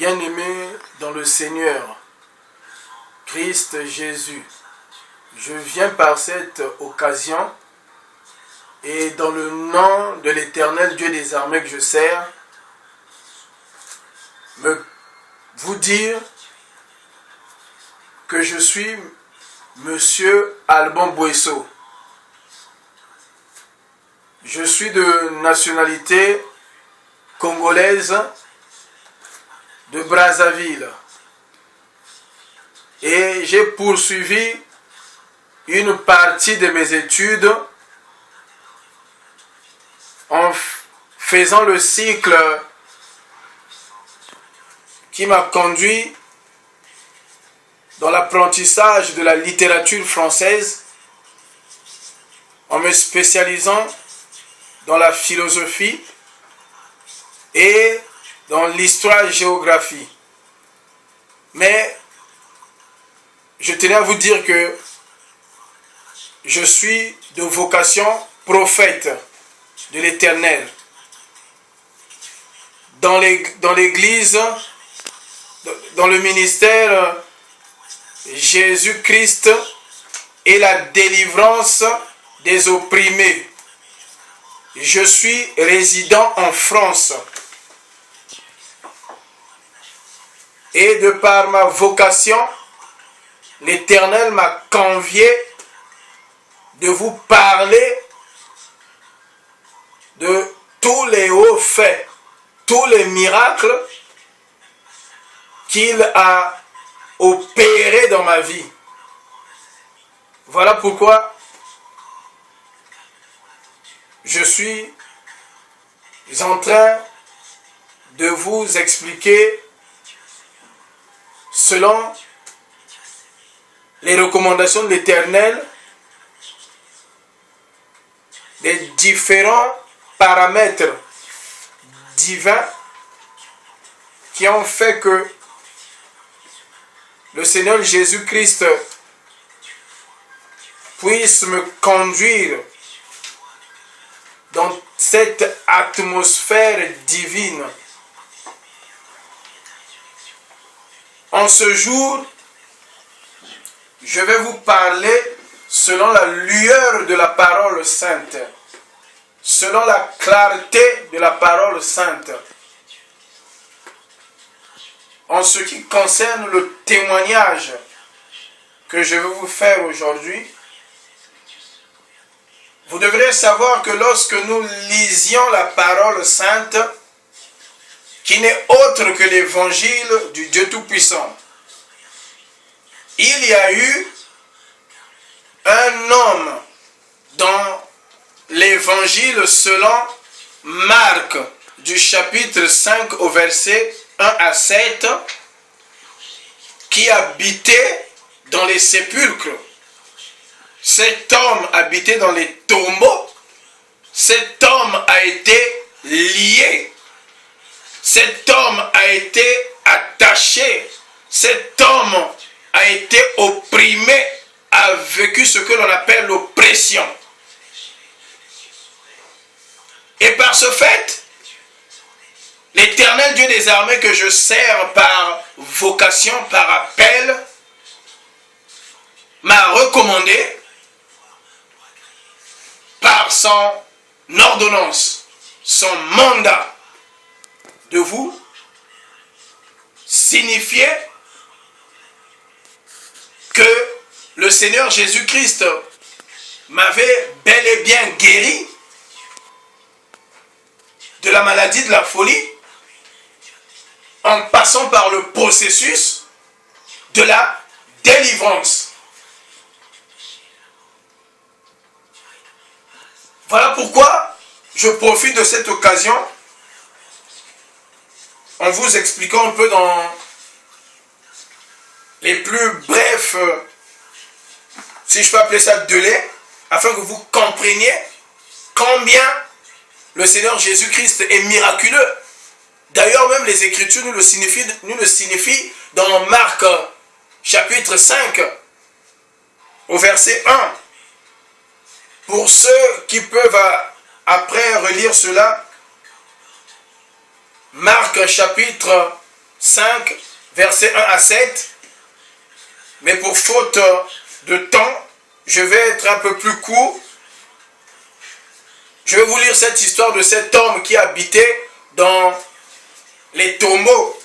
Bien-aimés dans le Seigneur, Christ Jésus, je viens par cette occasion et dans le nom de l'Éternel Dieu des armées que je sers, vous dire que je suis Monsieur Alban Boesso. Je suis de nationalité congolaise de Brazzaville et j'ai poursuivi une partie de mes études en faisant le cycle qui m'a conduit dans l'apprentissage de la littérature française en me spécialisant dans la philosophie et dans l'histoire-géographie. Mais je tenais à vous dire que je suis de vocation prophète de l'Éternel. Dans l'Église, dans le ministère, Jésus-Christ et la délivrance des opprimés. Je suis résident en France. Et de par ma vocation, l'Éternel m'a convié de vous parler de tous les hauts faits, tous les miracles qu'il a opérés dans ma vie. Voilà pourquoi je suis en train de vous expliquer selon les recommandations de l'Éternel les différents paramètres divins qui ont fait que le Seigneur Jésus-Christ puisse me conduire dans cette atmosphère divine. En ce jour, je vais vous parler selon la lueur de la parole sainte, selon la clarté de la parole sainte. En ce qui concerne le témoignage que je vais vous faire aujourd'hui, vous devrez savoir que lorsque nous lisions la parole sainte, qui n'est autre que l'évangile du Dieu Tout-Puissant, il y a eu un homme dans l'évangile selon Marc du chapitre 5 au verset 1 à 7 qui habitait dans les sépulcres. Cet homme habitait dans les tombeaux. Cet homme a été lié. Cet homme a été attaché. Cet homme a été opprimé, a vécu ce que l'on appelle l'oppression. Et par ce fait, l'Éternel Dieu des armées que je sers par vocation, par appel, m'a recommandé par son ordonnance, son mandat, de vous signifier que le Seigneur Jésus-Christ m'avait bel et bien guéri de la maladie de la folie en passant par le processus de la délivrance. Voilà pourquoi je profite de cette occasion en vous expliquant un peu dans les plus brefs, si je peux appeler ça délais, afin que vous compreniez combien le Seigneur Jésus-Christ est miraculeux. D'ailleurs, même les Écritures nous le signifient dans Marc chapitre 5, au verset 1. Pour ceux qui peuvent après relire cela, Marc chapitre 5, versets 1 à 7. Mais pour faute de temps, je vais être un peu plus court. Je vais vous lire cette histoire de cet homme qui habitait dans les tombeaux.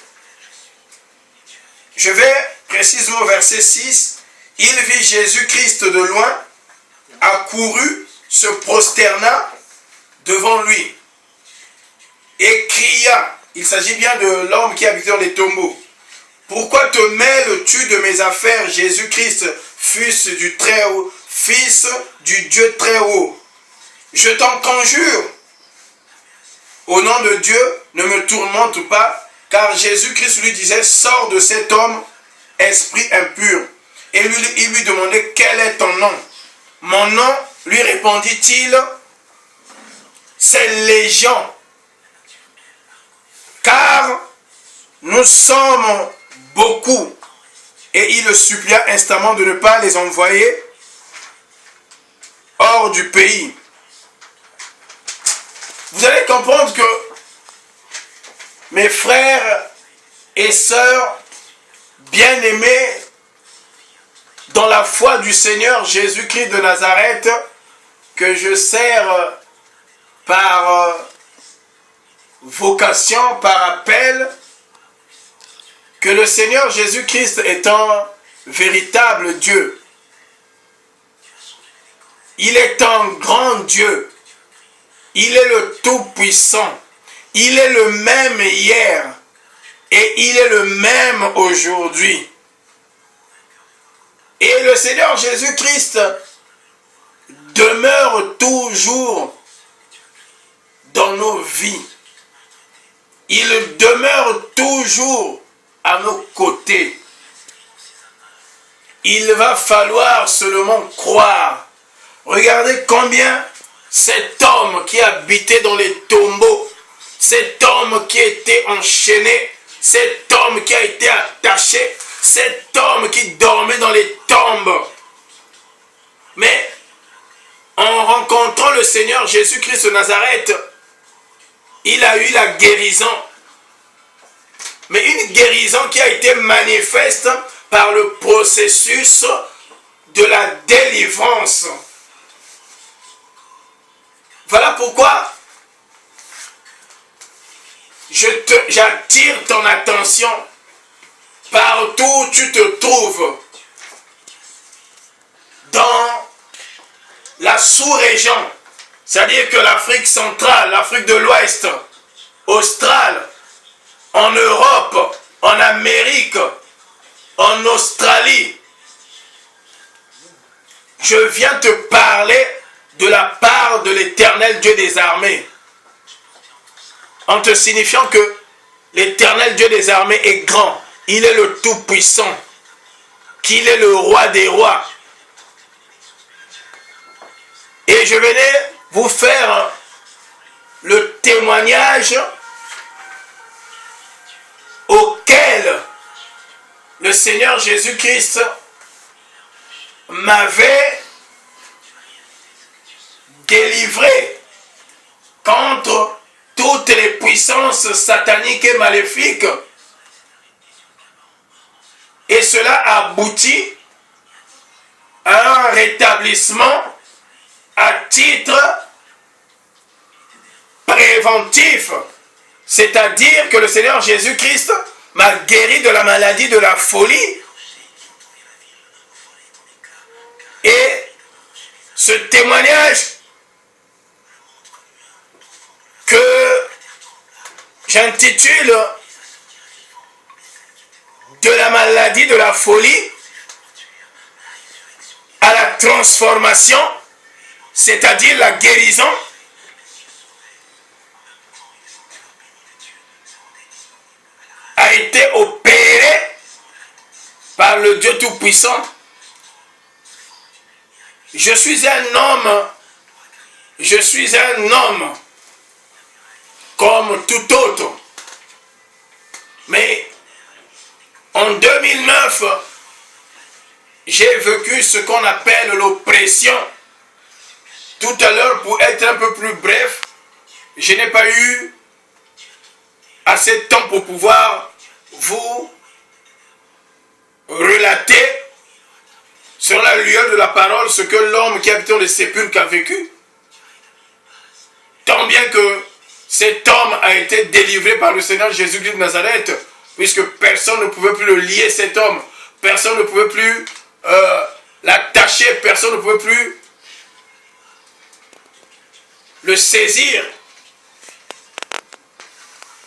Je vais précisément au verset 6. Il vit Jésus-Christ de loin, accourut, se prosterna devant lui et cria. Il s'agit bien de l'homme qui habitait dans les tombeaux. Pourquoi te mêles-tu de mes affaires, Jésus-Christ, fils du Très-Haut, fils du Dieu Très-Haut? Je t'en conjure, au nom de Dieu, ne me tourmente pas, car Jésus-Christ lui disait, sors de cet homme, esprit impur. Et il lui demandait, quel est ton nom? Mon nom, lui répondit-il, c'est Légion, car nous sommes beaucoup. Et il le supplia instamment de ne pas les envoyer hors du pays. Vous allez comprendre que mes frères et sœurs bien-aimés dans la foi du Seigneur Jésus-Christ de Nazareth, que je sers par vocation, par appel, que le Seigneur Jésus-Christ est un véritable Dieu. Il est un grand Dieu. Il est le Tout-Puissant. Il est le même hier et il est le même aujourd'hui. Et le Seigneur Jésus-Christ demeure toujours dans nos vies. Il demeure toujours à nos côtés. Il va falloir seulement croire. Regardez combien cet homme qui habitait dans les tombeaux, cet homme qui était enchaîné, cet homme qui a été attaché, cet homme qui dormait dans les tombes. Mais en rencontrant le Seigneur Jésus-Christ de Nazareth, il a eu la guérison. Mais une guérison qui a été manifeste par le processus de la délivrance. Voilà pourquoi j'attire ton attention partout où tu te trouves dans la sous-région, c'est-à-dire que l'Afrique centrale, l'Afrique de l'Ouest, australe, en Europe, en Amérique, en Australie. Je viens te parler de la part de l'Éternel Dieu des armées, en te signifiant que l'Éternel Dieu des armées est grand, il est le Tout-Puissant, qu'il est le Roi des rois. Et je venais vous faire le témoignage auquel le Seigneur Jésus-Christ m'avait délivré contre toutes les puissances sataniques et maléfiques. Et cela aboutit à un rétablissement à titre préventif. C'est-à-dire que le Seigneur Jésus-Christ m'a guéri de la maladie de la folie. Et ce témoignage que j'intitule de la maladie de la folie à la transformation, c'est-à-dire la guérison, a été opéré par le Dieu Tout-Puissant. Je suis un homme comme tout autre. Mais en 2009, j'ai vécu ce qu'on appelle l'oppression. Tout à l'heure, pour être un peu plus bref, je n'ai pas eu assez de temps pour pouvoir vous relater, selon la lueur de la parole, ce que l'homme qui habite dans les sépulcres a vécu. Tant bien que cet homme a été délivré par le Seigneur Jésus-Christ de Nazareth, puisque personne ne pouvait plus le lier, cet homme. Personne ne pouvait plus l'attacher, personne ne pouvait plus le saisir.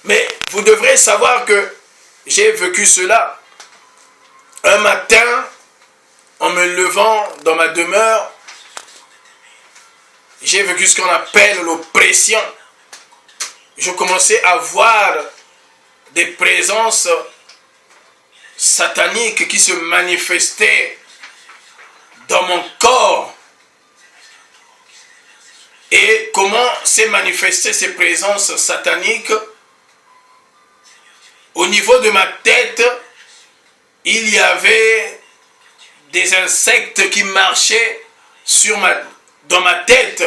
Mais vous devrez savoir que j'ai vécu cela. Un matin, en me levant dans ma demeure, j'ai vécu ce qu'on appelle l'oppression. Je commençais à voir des présences sataniques qui se manifestaient dans mon corps. Et comment s'est manifestées ces présences sataniques? Au niveau de ma tête, il y avait des insectes qui marchaient dans ma tête.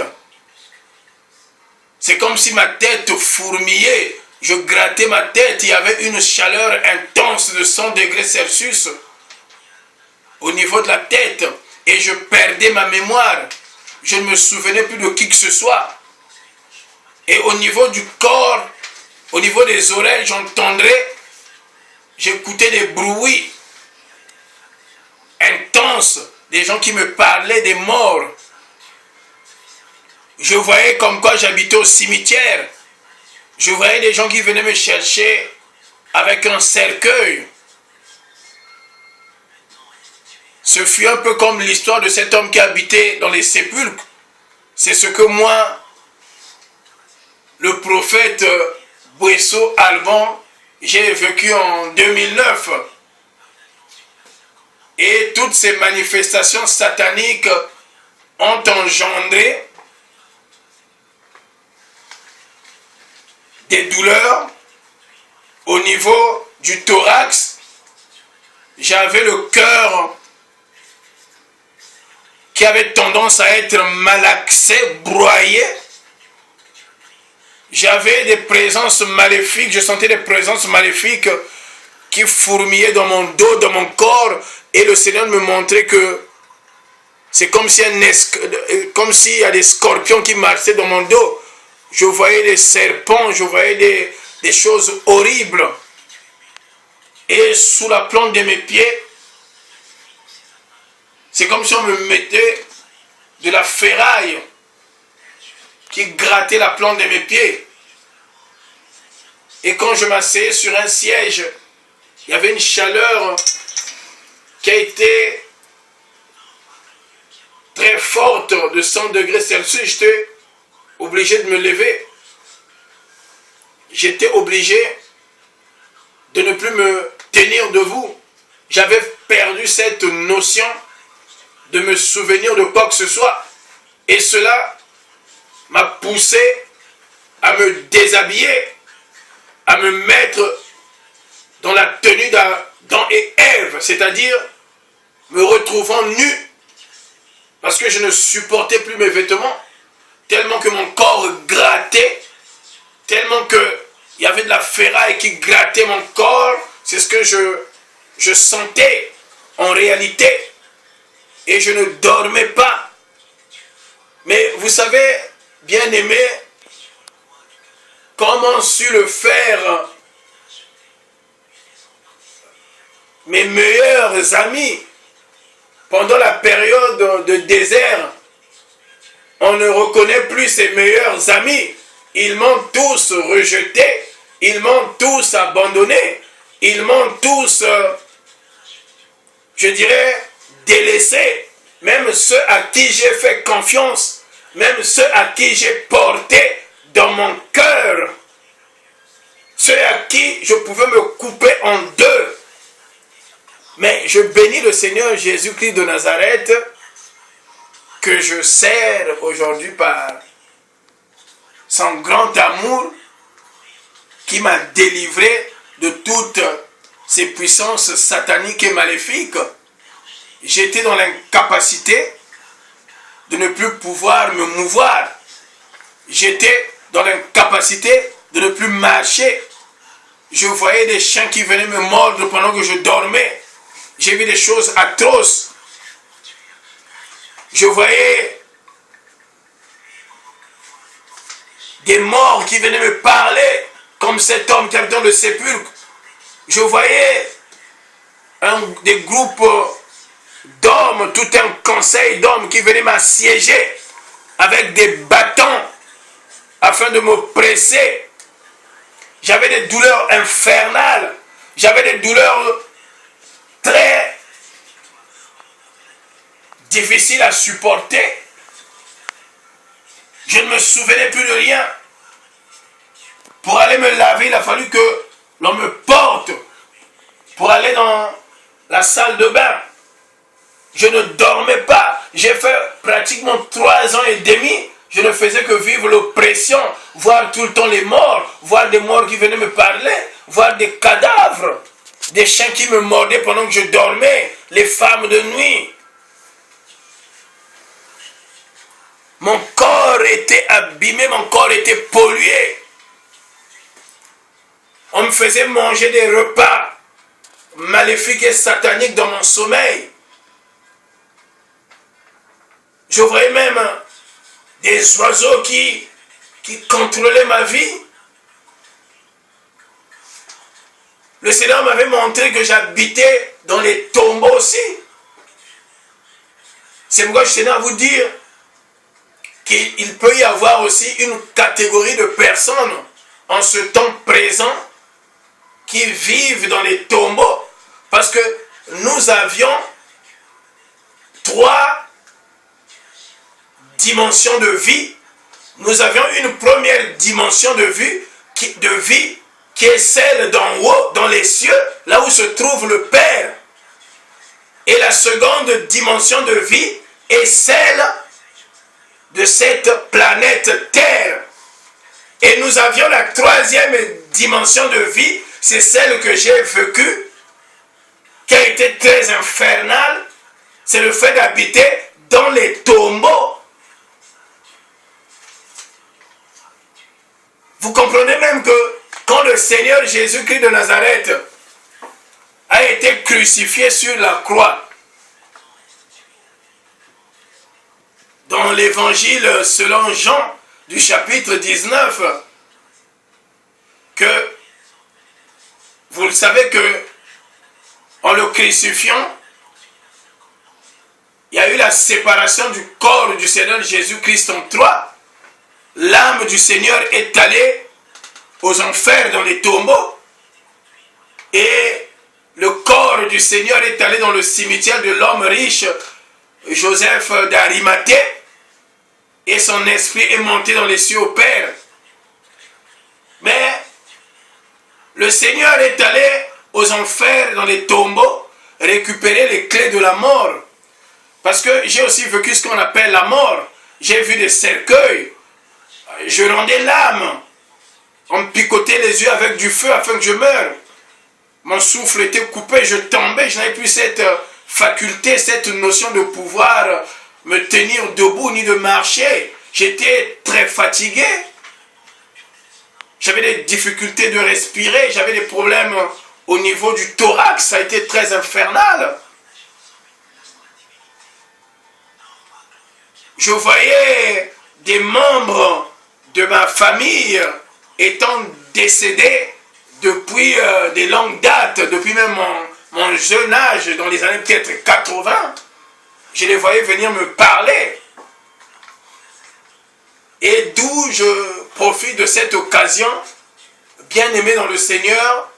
C'est comme si ma tête fourmillait. Je grattais ma tête, il y avait une chaleur intense de 100 degrés Celsius au niveau de la tête. Et je perdais ma mémoire. Je ne me souvenais plus de qui que ce soit. Et au niveau du corps, au niveau des oreilles, j'écoutais des bruits intenses, des gens qui me parlaient des morts. Je voyais comme quoi j'habitais au cimetière. Je voyais des gens qui venaient me chercher avec un cercueil. Ce fut un peu comme l'histoire de cet homme qui habitait dans les sépulcres. C'est ce que moi, le prophète Bouesso Alban, j'ai vécu en 2009. Et toutes ces manifestations sataniques ont engendré des douleurs au niveau du thorax. J'avais le cœur qui avait tendance à être malaxé, broyé. J'avais des présences maléfiques, je sentais des présences maléfiques qui fourmillaient dans mon dos, dans mon corps, et le Seigneur me montrait que c'est comme s'il y a des scorpions qui marchaient dans mon dos. Je voyais des serpents, je voyais des choses horribles. Et sous la plante de mes pieds, c'est comme si on me mettait de la ferraille qui grattait la plante de mes pieds. Et quand je m'asseyais sur un siège, il y avait une chaleur qui a été très forte de 100 degrés Celsius. J'étais obligé de me lever. J'étais obligé de ne plus me tenir debout. J'avais perdu cette notion de me souvenir de quoi que ce soit. Et cela m'a poussé à me déshabiller, à me mettre dans la tenue d'Adam et Ève, c'est-à-dire me retrouvant nu, parce que je ne supportais plus mes vêtements, tellement que mon corps grattait, tellement qu'il y avait de la ferraille qui grattait mon corps. C'est ce que je sentais en réalité. Et je ne dormais pas. Mais vous savez, bien-aimé, comment su le faire mes meilleurs amis pendant la période de désert? On ne reconnaît plus ses meilleurs amis. Ils m'ont tous rejeté. Ils m'ont tous abandonné. Ils m'ont tous, je dirais, délaissés. Même ceux à qui j'ai fait confiance. Même ceux à qui j'ai porté dans mon cœur. Ceux à qui je pouvais me couper en deux. Mais je bénis le Seigneur Jésus-Christ de Nazareth, que je sers aujourd'hui par son grand amour, qui m'a délivré de toutes ces puissances sataniques et maléfiques. J'étais dans l'incapacité de ne plus pouvoir me mouvoir. J'étais dans l'incapacité de ne plus marcher. Je voyais des chiens qui venaient me mordre pendant que je dormais. J'ai vu des choses atroces. Je voyais des morts qui venaient me parler, comme cet homme qui habite dans le sépulcre. Je voyais des groupes d'hommes, tout un conseil d'hommes qui venaient m'assiéger avec des bâtons afin de me presser. J'avais des douleurs infernales. J'avais des douleurs très difficiles à supporter. Je ne me souvenais plus de rien. Pour aller me laver, il a fallu que l'on me porte pour aller dans la salle de bain. Je ne dormais pas. J'ai fait pratiquement 3 ans et demi. Je ne faisais que vivre l'oppression, voir tout le temps les morts, voir des morts qui venaient me parler, voir des cadavres, des chiens qui me mordaient pendant que je dormais, les femmes de nuit. Mon corps était abîmé, mon corps était pollué. On me faisait manger des repas maléfiques et sataniques dans mon sommeil. Je voyais même des oiseaux qui contrôlaient ma vie. Le Seigneur m'avait montré que j'habitais dans les tombeaux aussi. C'est pourquoi je tenais à vous dire qu'il peut y avoir aussi une catégorie de personnes en ce temps présent qui vivent dans les tombeaux. Parce que nous avions 3 dimension de vie. Nous avions une première dimension de vie qui est celle d'en haut, dans les cieux, là où se trouve le Père. Et la seconde dimension de vie est celle de cette planète Terre. Et nous avions la 3e dimension de vie, c'est celle que j'ai vécue, qui a été très infernale, c'est le fait d'habiter dans les tombeaux. Vous comprenez même que quand le Seigneur Jésus-Christ de Nazareth a été crucifié sur la croix, dans l'évangile selon Jean du chapitre 19, que vous le savez que en le crucifiant, il y a eu la séparation du corps du Seigneur Jésus-Christ en 3. L'âme du Seigneur est allée aux enfers dans les tombeaux et le corps du Seigneur est allé dans le cimetière de l'homme riche Joseph d'Arimathée et son esprit est monté dans les cieux au Père. Mais le Seigneur est allé aux enfers dans les tombeaux récupérer les clés de la mort. Parce que j'ai aussi vécu ce qu'on appelle la mort. J'ai vu des cercueils. Je rendais l'âme. On me picotait les yeux avec du feu afin que je meure. Mon souffle était coupé, je tombais, je n'avais plus cette faculté, cette notion de pouvoir me tenir debout ni de marcher. J'étais très fatigué. J'avais des difficultés de respirer, j'avais des problèmes au niveau du thorax, ça a été très infernal. Je voyais des membres de ma famille étant décédés depuis des longues dates, depuis même mon jeune âge, dans les années peut-être 80, je les voyais venir me parler. Et d'où je profite de cette occasion, bien aimé dans le Seigneur,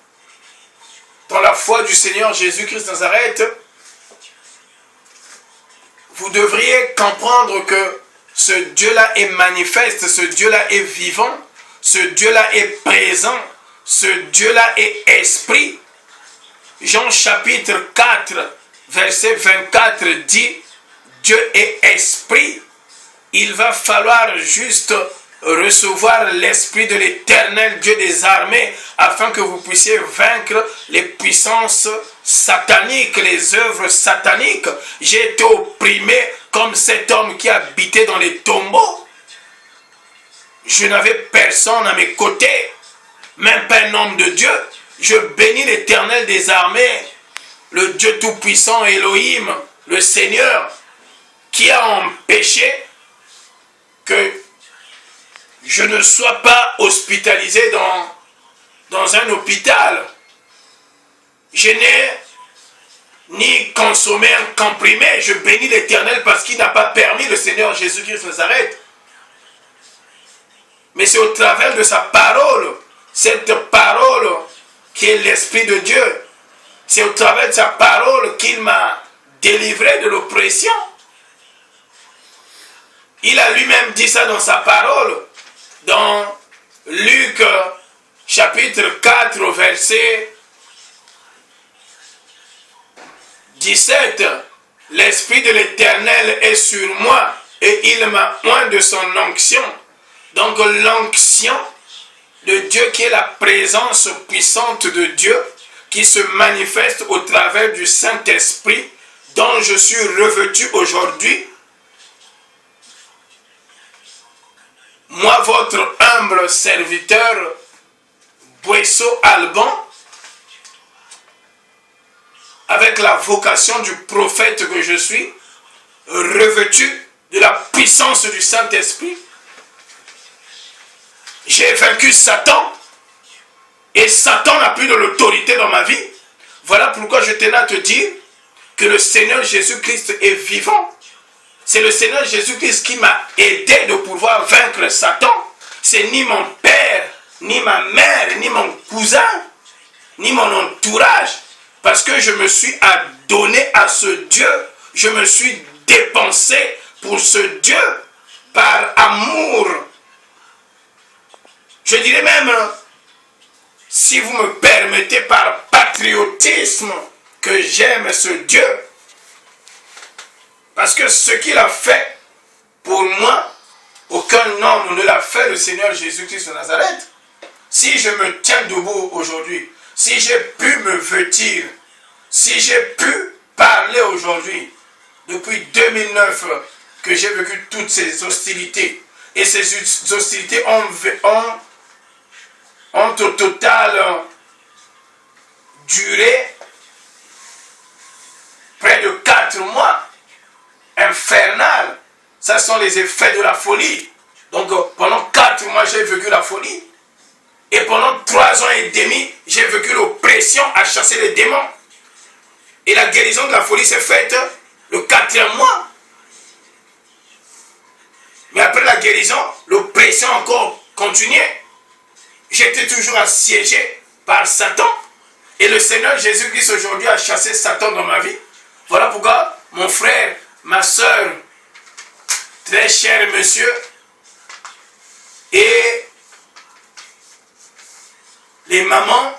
dans la foi du Seigneur Jésus-Christ de Nazareth, vous devriez comprendre que ce Dieu-là est manifeste, ce Dieu-là est vivant, ce Dieu-là est présent, ce Dieu-là est esprit. Jean chapitre 4, verset 24 dit, Dieu est esprit. Il va falloir juste recevoir l'esprit de l'Éternel Dieu des armées afin que vous puissiez vaincre les puissances sataniques, les œuvres sataniques. J'ai été opprimé comme cet homme qui habitait dans les tombeaux. Je n'avais personne à mes côtés, même pas un homme de Dieu. je bénis l'Éternel des armées, le Dieu Tout-Puissant Elohim, le Seigneur, qui a empêché que je ne sois pas hospitalisé dans un hôpital. Je n'ai ni consommé un comprimé. Je bénis l'Éternel parce qu'il n'a pas permis le Seigneur Jésus-Christ de Nazareth. Mais c'est au travers de sa parole, cette parole qui est l'Esprit de Dieu. C'est au travers de sa parole qu'il m'a délivré de l'oppression. Il a lui-même dit ça dans sa parole, dans Luc chapitre 4, verset 17. L'Esprit de l'Éternel est sur moi et il m'a oint de son onction. Donc l'onction de Dieu qui est la présence puissante de Dieu qui se manifeste au travers du Saint-Esprit dont je suis revêtu aujourd'hui. Moi, votre humble serviteur, Boisseau Alban, avec la vocation du prophète que je suis, revêtu de la puissance du Saint-Esprit, j'ai vaincu Satan et Satan n'a plus de l'autorité dans ma vie. Voilà pourquoi je tenais à te dire que le Seigneur Jésus-Christ est vivant. C'est le Seigneur Jésus-Christ qui m'a aidé de pouvoir vaincre Satan. C'est ni mon père, ni ma mère, ni mon cousin, ni mon entourage. Parce que je me suis adonné à ce Dieu. Je me suis dépensé pour ce Dieu par amour. Je dirais même, si vous me permettez, par patriotisme, que j'aime ce Dieu. Parce que ce qu'il a fait pour moi, aucun homme ne l'a fait, le Seigneur Jésus-Christ de Nazareth. Si je me tiens debout aujourd'hui, si j'ai pu me vêtir, si j'ai pu parler aujourd'hui, depuis 2009 que j'ai vécu toutes ces hostilités, et ces hostilités ont au total duré près de 4 mois. Infernal. Ça sont les effets de la folie. Donc pendant 4 mois, j'ai vécu la folie. Et pendant 3 ans et demi, j'ai vécu l'oppression à chasser les démons. Et la guérison de la folie s'est faite le 4e mois. Mais après la guérison, l'oppression encore continuait. J'étais toujours assiégé par Satan. Et le Seigneur Jésus-Christ aujourd'hui a chassé Satan dans ma vie. Voilà pourquoi mon frère, ma soeur, très cher monsieur, et les mamans,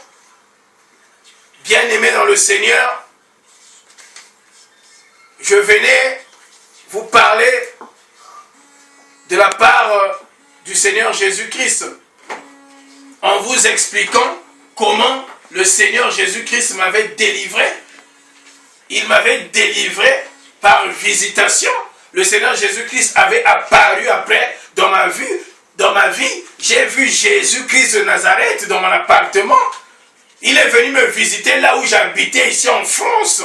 bien aimées dans le Seigneur, je venais vous parler de la part du Seigneur Jésus-Christ, en vous expliquant comment le Seigneur Jésus-Christ m'avait délivré. Il m'avait délivré par visitation. Le Seigneur Jésus-Christ avait apparu après dans ma vie. J'ai vu Jésus-Christ de Nazareth dans mon appartement. Il est venu me visiter là où j'habitais, ici en France.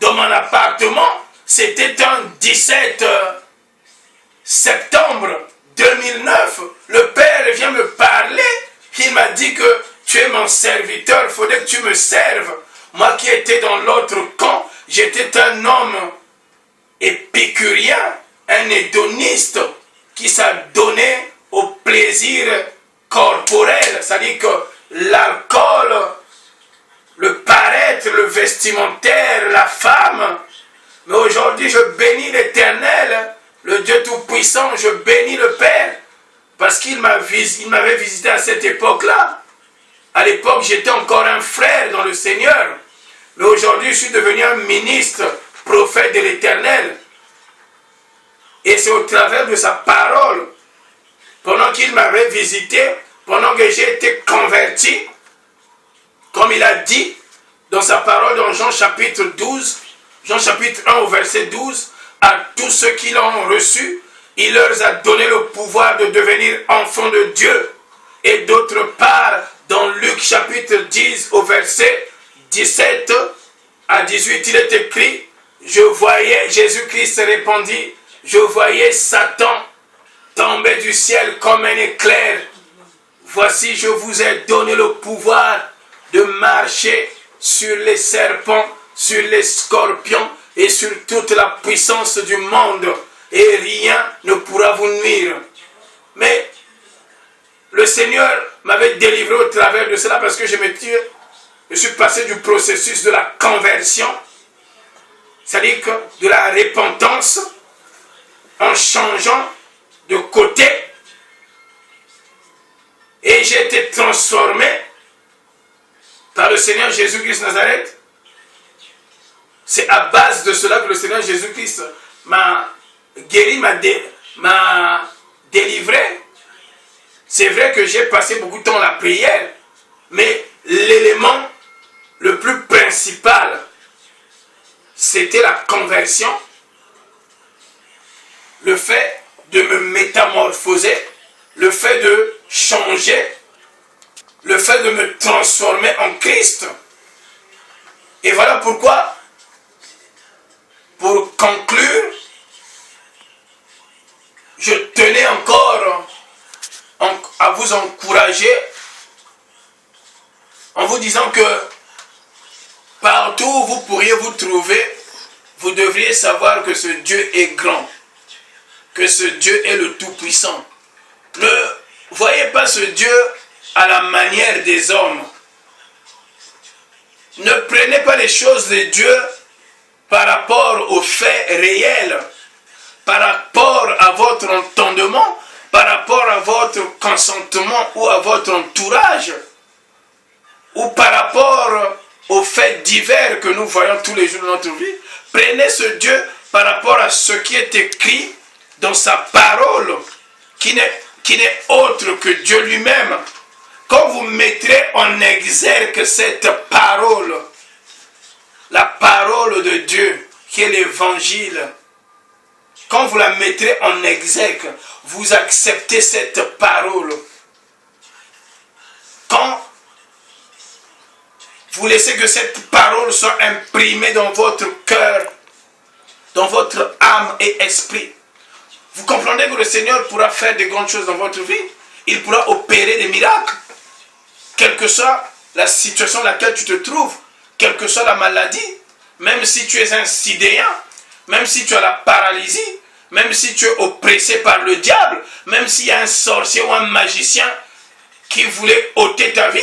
Dans mon appartement, c'était un 17 septembre 2009. Le Père vient me parler. Il m'a dit que tu es mon serviteur, il faudrait que tu me serves. Moi qui étais dans l'autre camp, j'étais un homme épicurien, un hédoniste qui s'adonnait au plaisir corporel, c'est-à-dire que l'alcool, le paraître, le vestimentaire, la femme. Mais aujourd'hui, je bénis l'Éternel, le Dieu Tout-Puissant, je bénis le Père, parce qu'il m'avait visité à cette époque-là. À l'époque, j'étais encore un frère dans le Seigneur. Mais aujourd'hui, je suis devenu un ministre, prophète de l'Éternel. Et c'est au travers de sa parole, pendant qu'il m'avait visité, pendant que j'ai été converti, comme il a dit dans sa parole dans Jean chapitre 12, Jean chapitre 1 au verset 12, à tous ceux qui l'ont reçu, il leur a donné le pouvoir de devenir enfants de Dieu. Et d'autre part, Dans Luc chapitre 10 au verset 17 à 18, il est écrit, je voyais, Jésus-Christ répondit, je voyais Satan tomber du ciel comme un éclair. Voici, je vous ai donné le pouvoir de marcher sur les serpents, sur les scorpions et sur toute la puissance du monde. Et rien ne pourra vous nuire. Mais le Seigneur m'avait délivré au travers de cela parce que je suis passé du processus de la conversion, c'est-à-dire de la repentance, en changeant de côté, et j'ai été transformé par le Seigneur Jésus-Christ de Nazareth. C'est à base de cela que le Seigneur Jésus-Christ m'a guéri, m'a délivré. C'est vrai que j'ai passé beaucoup de temps à la prière, mais l'élément le plus principal, c'était la conversion, le fait de me métamorphoser, le fait de changer, le fait de me transformer en Christ. Et voilà pourquoi, pour conclure, je tenais encore à vous encourager en vous disant que partout où vous pourriez vous trouver, vous devriez savoir que ce Dieu est grand, que ce Dieu est le Tout-Puissant. Ne voyez pas ce Dieu à la manière des hommes. Ne prenez pas les choses de Dieu par rapport aux faits réels, par rapport à votre entendement, par rapport à votre consentement ou à votre entourage, ou par rapport aux faits divers que nous voyons tous les jours de notre vie. Prenez ce Dieu par rapport à ce qui est écrit dans sa parole, qui n'est autre que Dieu lui-même. Quand vous mettrez en exergue cette parole, la parole de Dieu, qui est l'évangile, quand vous la mettrez en exergue, vous acceptez cette parole. Quand vous laissez que cette parole soit imprimée dans votre cœur, dans votre âme et esprit, vous comprenez que le Seigneur pourra faire de grandes choses dans votre vie. Il pourra opérer des miracles. Quelle que soit la situation dans laquelle tu te trouves, quelle que soit la maladie, même si tu es un sidéen, même si tu as la paralysie, même si tu es oppressé par le diable, même s'il y a un sorcier ou un magicien qui voulait ôter ta vie,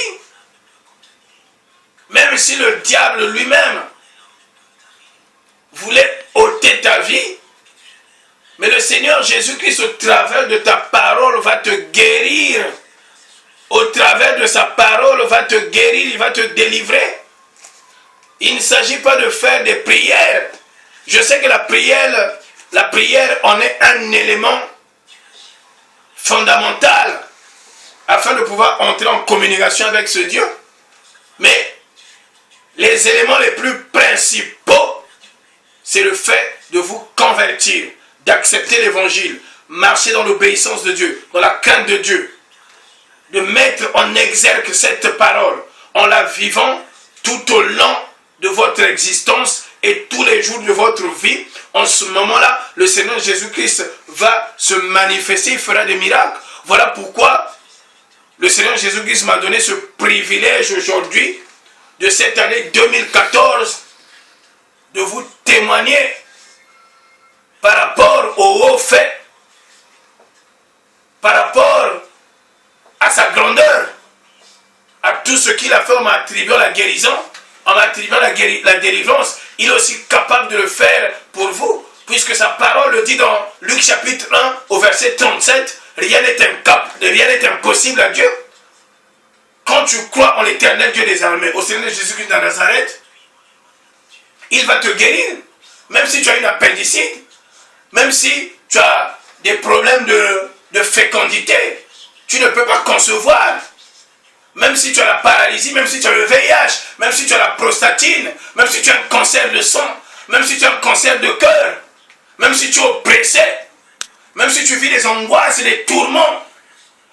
même si le diable lui-même voulait ôter ta vie, mais le Seigneur Jésus-Christ, au travers de ta parole, va te guérir. Au travers de sa parole, va te guérir, il va te délivrer. Il ne s'agit pas de faire des prières. Je sais que la prière en est un élément fondamental afin de pouvoir entrer en communication avec ce Dieu. Mais les éléments les plus principaux, c'est le fait de vous convertir, d'accepter l'évangile, marcher dans l'obéissance de Dieu, dans la crainte de Dieu, de mettre en exergue cette parole en la vivant tout au long de votre existence et tous les jours de votre vie. En ce moment-là, le Seigneur Jésus-Christ va se manifester, il fera des miracles. Voilà pourquoi le Seigneur Jésus-Christ m'a donné ce privilège aujourd'hui, de cette année 2014, de vous témoigner par rapport aux hauts faits, par rapport à sa grandeur, à tout ce qu'il a fait en m'attribuant la guérison, en m'attribuant la délivrance. Il est aussi capable de le faire pour vous, puisque sa parole le dit dans Luc chapitre 1 au verset 37, rien n'est impossible à Dieu. Quand tu crois en l'éternel Dieu des armées, au Seigneur Jésus-Christ de Nazareth, il va te guérir. Même si tu as une appendicite, même si tu as des problèmes de fécondité, tu ne peux pas concevoir. Même si tu as la paralysie, même si tu as le VIH, même si tu as la prostatine, même si tu as un cancer de sang, même si tu as un cancer de cœur, même si tu es oppressé, même si tu vis des angoisses et des tourments,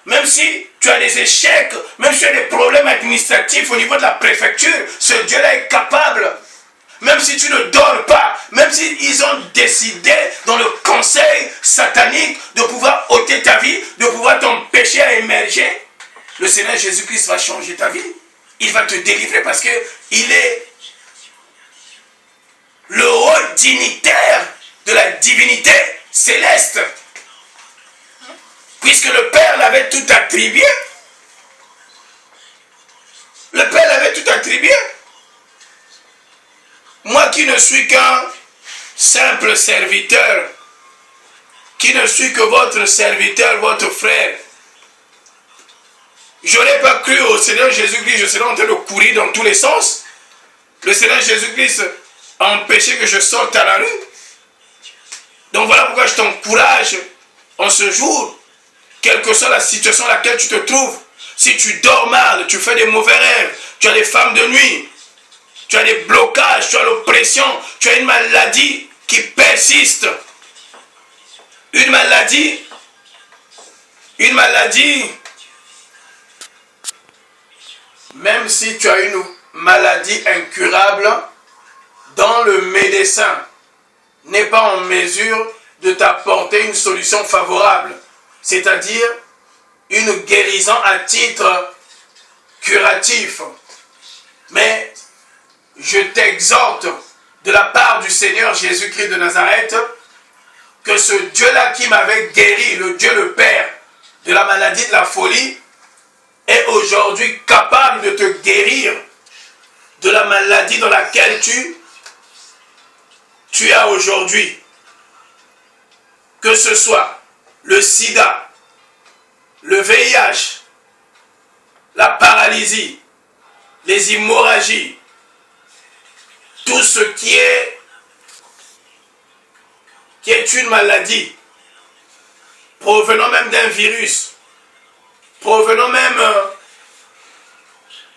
même si tu tu as des échecs, même si tu as des problèmes administratifs au niveau de la préfecture, ce Dieu-là est capable. Même si tu ne dors pas, même s'ils ont décidé dans le conseil satanique de pouvoir ôter ta vie, de pouvoir t'empêcher à émerger, le Seigneur Jésus-Christ va changer ta vie. Il va te délivrer parce qu'il est le haut dignitaire de la divinité céleste. Puisque le Père l'avait tout attribué. Le Père l'avait tout attribué. Moi qui ne suis qu'un simple serviteur, qui ne suis que votre serviteur, votre frère, je n'aurais pas cru au Seigneur Jésus-Christ, je serais en train de courir dans tous les sens. Le Seigneur Jésus-Christ a empêché que je sorte à la rue. Donc voilà pourquoi je t'encourage en ce jour, quelle que soit la situation dans laquelle tu te trouves. Si tu dors mal, tu fais des mauvais rêves, tu as des femmes de nuit, tu as des blocages, tu as l'oppression, tu as une maladie qui persiste. Une maladie, même si tu as une maladie incurable, dont le médecin n'est pas en mesure de t'apporter une solution favorable, c'est-à-dire une guérison à titre curatif. Mais je t'exhorte de la part du Seigneur Jésus-Christ de Nazareth que ce Dieu-là qui m'avait guéri, le Dieu le Père, de la maladie de la folie, est aujourd'hui capable de te guérir de la maladie dans laquelle tu as aujourd'hui. Que ce soit le sida, le VIH, la paralysie, les hémorragies, tout ce qui est une maladie, provenant même d'un virus, provenant même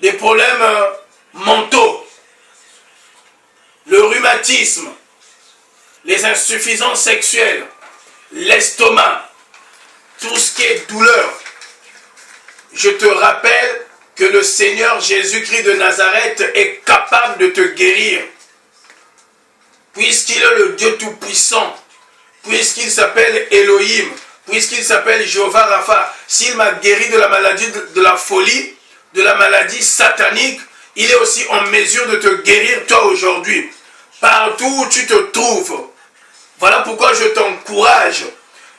des problèmes mentaux, le rhumatisme, les insuffisances sexuelles, l'estomac, tout ce qui est douleur. Je te rappelle que le Seigneur Jésus-Christ de Nazareth est capable de te guérir, puisqu'il est le Dieu Tout-Puissant, puisqu'il s'appelle Elohim, puisqu'il s'appelle Jéhovah Rapha. S'il m'a guéri de la maladie de la folie, de la maladie satanique, il est aussi en mesure de te guérir toi aujourd'hui, partout où tu te trouves. Voilà pourquoi je t'encourage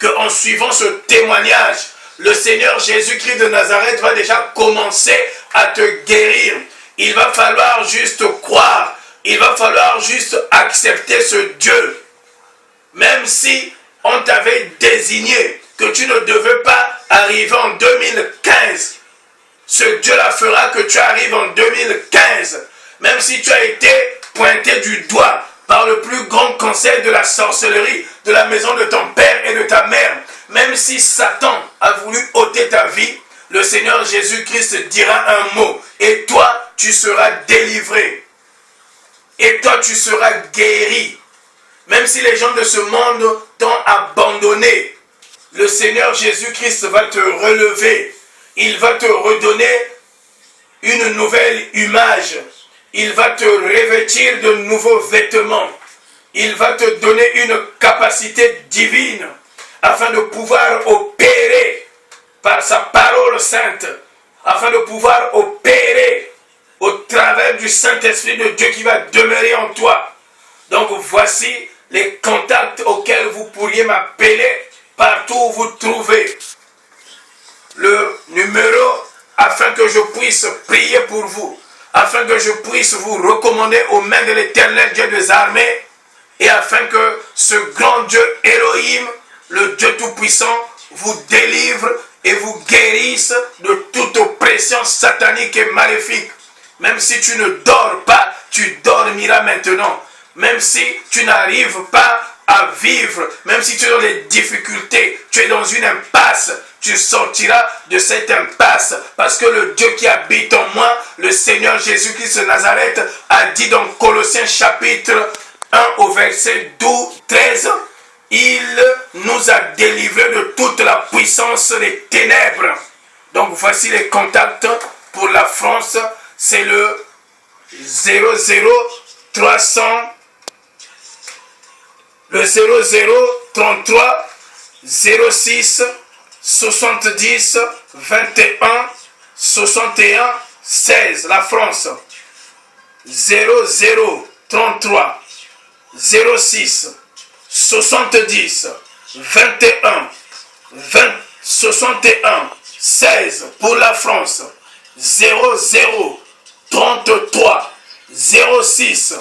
qu'en suivant ce témoignage, le Seigneur Jésus-Christ de Nazareth va déjà commencer à te guérir. Il va falloir juste croire, il va falloir juste accepter ce Dieu. Même si on t'avait désigné que tu ne devais pas arriver en 2015, ce Dieu-là fera que tu arrives en 2015. Même si tu as été pointé du doigt par le plus grand conseil de la sorcellerie, de la maison de ton père et de ta mère, même si Satan a voulu ôter ta vie, le Seigneur Jésus-Christ dira un mot et toi, tu seras délivré. Et toi, tu seras guéri. Même si les gens de ce monde t'ont abandonné, le Seigneur Jésus-Christ va te relever. Il va te redonner une nouvelle image. Il va te revêtir de nouveaux vêtements. Il va te donner une capacité divine afin de pouvoir opérer par sa parole sainte, afin de pouvoir opérer au travers du Saint-Esprit de Dieu qui va demeurer en toi. Donc voici les contacts auxquels vous pourriez m'appeler partout où vous trouvez. Le numéro afin que je puisse prier pour vous, afin que je puisse vous recommander aux mains de l'Éternel Dieu des armées, et afin que ce grand Dieu Elohim, le Dieu Tout-Puissant, vous délivre et vous guérisse de toute oppression satanique et maléfique. Même si tu ne dors pas, tu dormiras maintenant. Même si tu n'arrives pas à vivre, même si tu es dans des difficultés, tu es dans une impasse, tu sortiras de cette impasse, parce que le Dieu qui habite en moi, le Seigneur Jésus-Christ de Nazareth, a dit dans Colossiens chapitre 1 au verset 13, il nous a délivrés de toute la puissance des ténèbres Donc voici les contacts pour la France. C'est le 00300, le 0033 06 70 21 61 16. La France. 0033 06 70 21 61 16 pour la France. 0033 06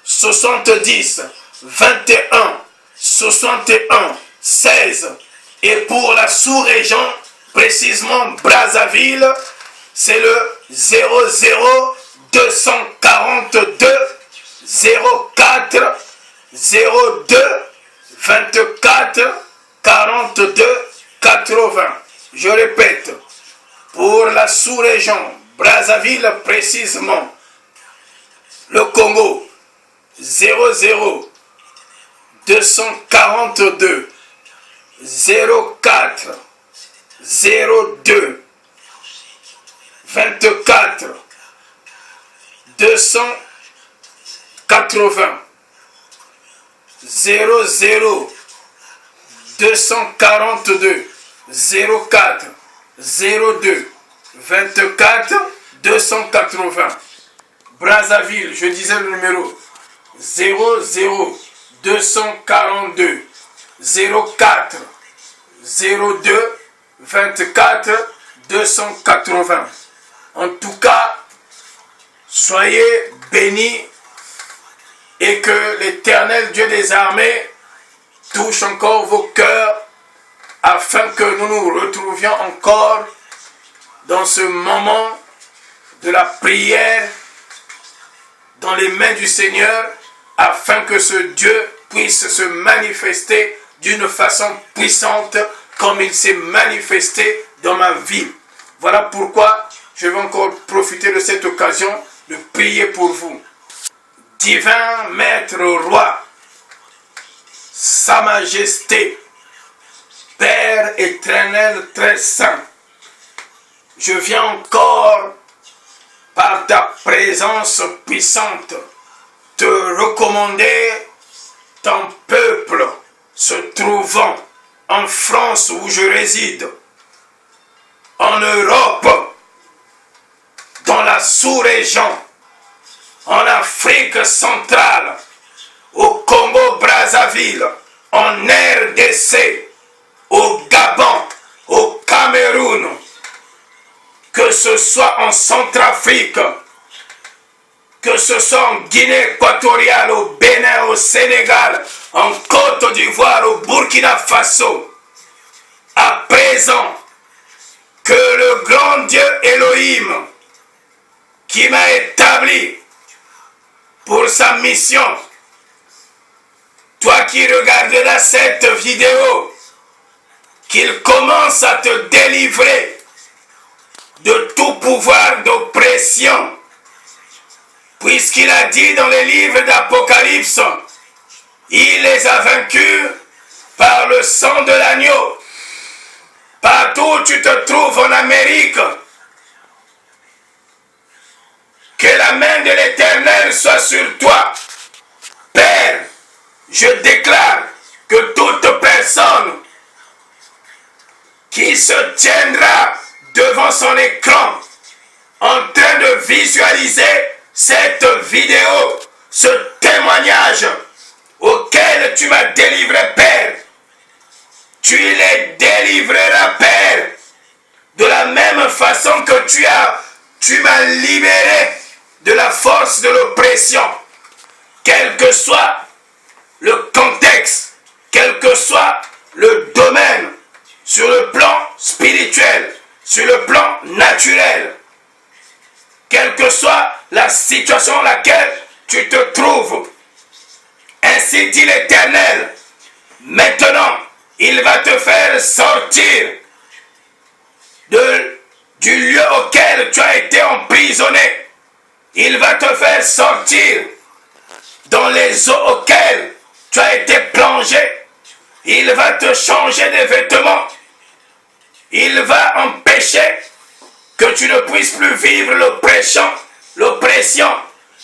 70 21 61 16. Et pour la sous-région, précisément Brazzaville, c'est le 00242 04 02 24 42 80. Je répète, pour la sous-région Brazzaville précisément, le Congo, 00 242 04 02 24 280 00 242 04 02 24 280. Brazzaville, je disais le numéro 00 242 04 02 24 280. En tout cas, soyez bénis et que l'Éternel Dieu des armées touche encore vos cœurs afin que nous nous retrouvions encore dans ce moment de la prière dans les mains du Seigneur, afin que ce Dieu puisse se manifester d'une façon puissante comme il s'est manifesté dans ma vie. Voilà pourquoi je vais encore profiter de cette occasion de prier pour vous. Divin Maître Roi, Sa Majesté, Père éternel très saint, je viens encore par ta présence puissante te recommander ton peuple se trouvant en France où je réside, en Europe, dans la sous-région, en Afrique centrale, au Congo-Brazzaville, en RDC, au Gabon, au Cameroun, que ce soit en Centrafrique, que ce soit en Guinée équatoriale, au Bénin, au Sénégal, en Côte d'Ivoire, au Burkina Faso, à présent, que le grand Dieu Elohim, qui m'a établi pour sa mission, toi qui regarderas cette vidéo, qu'il commence à te délivrer de tout pouvoir d'oppression, puisqu'il a dit dans les livres d'Apocalypse, il les a vaincus par le sang de l'agneau. Partout où tu te trouves en Amérique, que la main de l'Éternel soit sur toi. Père, je déclare que toute personne qui se tiendra devant son écran en train de visualiser cette vidéo, ce témoignage auquel tu m'as délivré, Père, tu les délivreras, Père, de la même façon que tu m'as libéré de la force de l'oppression, quel que soit le contexte, quel que soit le domaine, sur le plan spirituel, sur le plan naturel, quelle que soit la situation dans laquelle tu te trouves. Ainsi dit l'Éternel, maintenant, il va te faire sortir du lieu auquel tu as été emprisonné. Il va te faire sortir dans les eaux auxquelles tu as été plongé. Il va te changer de vêtements. Il va empêcher que tu ne puisses plus vivre l'oppression.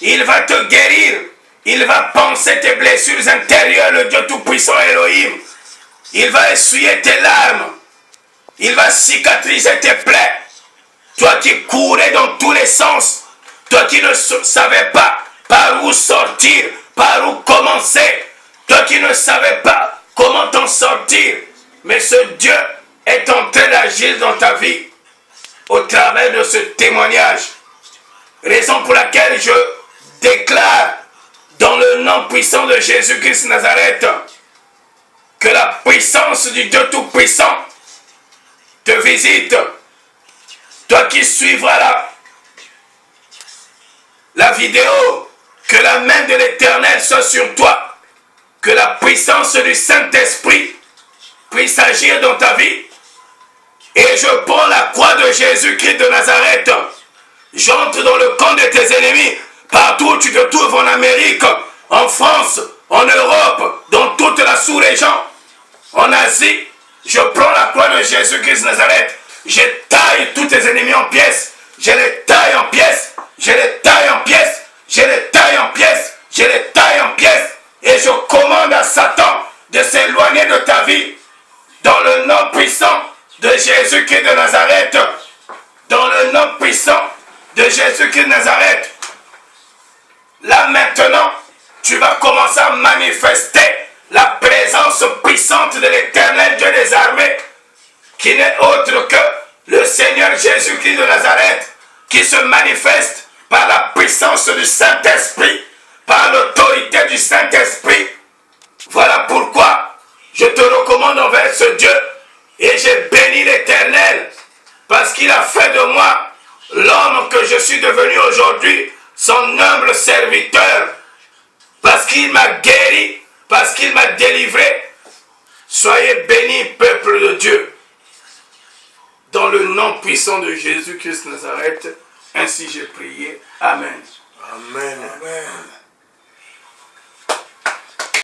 Il va te guérir. Il va panser tes blessures intérieures, le Dieu Tout-Puissant Elohim. Il va essuyer tes larmes. Il va cicatriser tes plaies. Toi qui courais dans tous les sens. Toi qui ne savais pas par où sortir, par où commencer. Toi qui ne savais pas comment t'en sortir. Mais ce Dieu est en train d'agir dans ta vie au travers de ce témoignage. Raison pour laquelle je déclare dans le nom puissant de Jésus-Christ Nazareth que la puissance du Dieu Tout-Puissant te visite. Toi qui suivras la vidéo, que la main de l'Éternel soit sur toi, que la puissance du Saint-Esprit puisse agir dans ta vie. Et je prends la croix de Jésus-Christ de Nazareth. J'entre dans le camp de tes ennemis, partout où tu te trouves, en Amérique, en France, en Europe, dans toute la sous-région, en Asie. Je prends la croix de Jésus-Christ de Nazareth. Je taille tous tes ennemis en pièces. Je les taille en pièces. Je les taille en pièces. Je les taille en pièces. Je les taille en pièces. Et je commande à Satan de s'éloigner de ta vie. Dans le nom puissant de Jésus-Christ de Nazareth. Dans le nom puissant de Jésus-Christ de Nazareth. Là maintenant, tu vas commencer à manifester la présence puissante de l'Éternel Dieu des armées, qui n'est autre que le Seigneur Jésus-Christ de Nazareth, qui se manifeste par la puissance du Saint-Esprit, par l'autorité du Saint-Esprit. Voilà pourquoi je te recommande envers ce Dieu, et j'ai béni l'Éternel, parce qu'il a fait de moi l'homme que je suis devenu aujourd'hui, son humble serviteur, parce qu'il m'a guéri, parce qu'il m'a délivré. Soyez bénis, peuple de Dieu. Dans le nom puissant de Jésus-Christ de Nazareth, ainsi j'ai prié. Amen. Amen. Amen.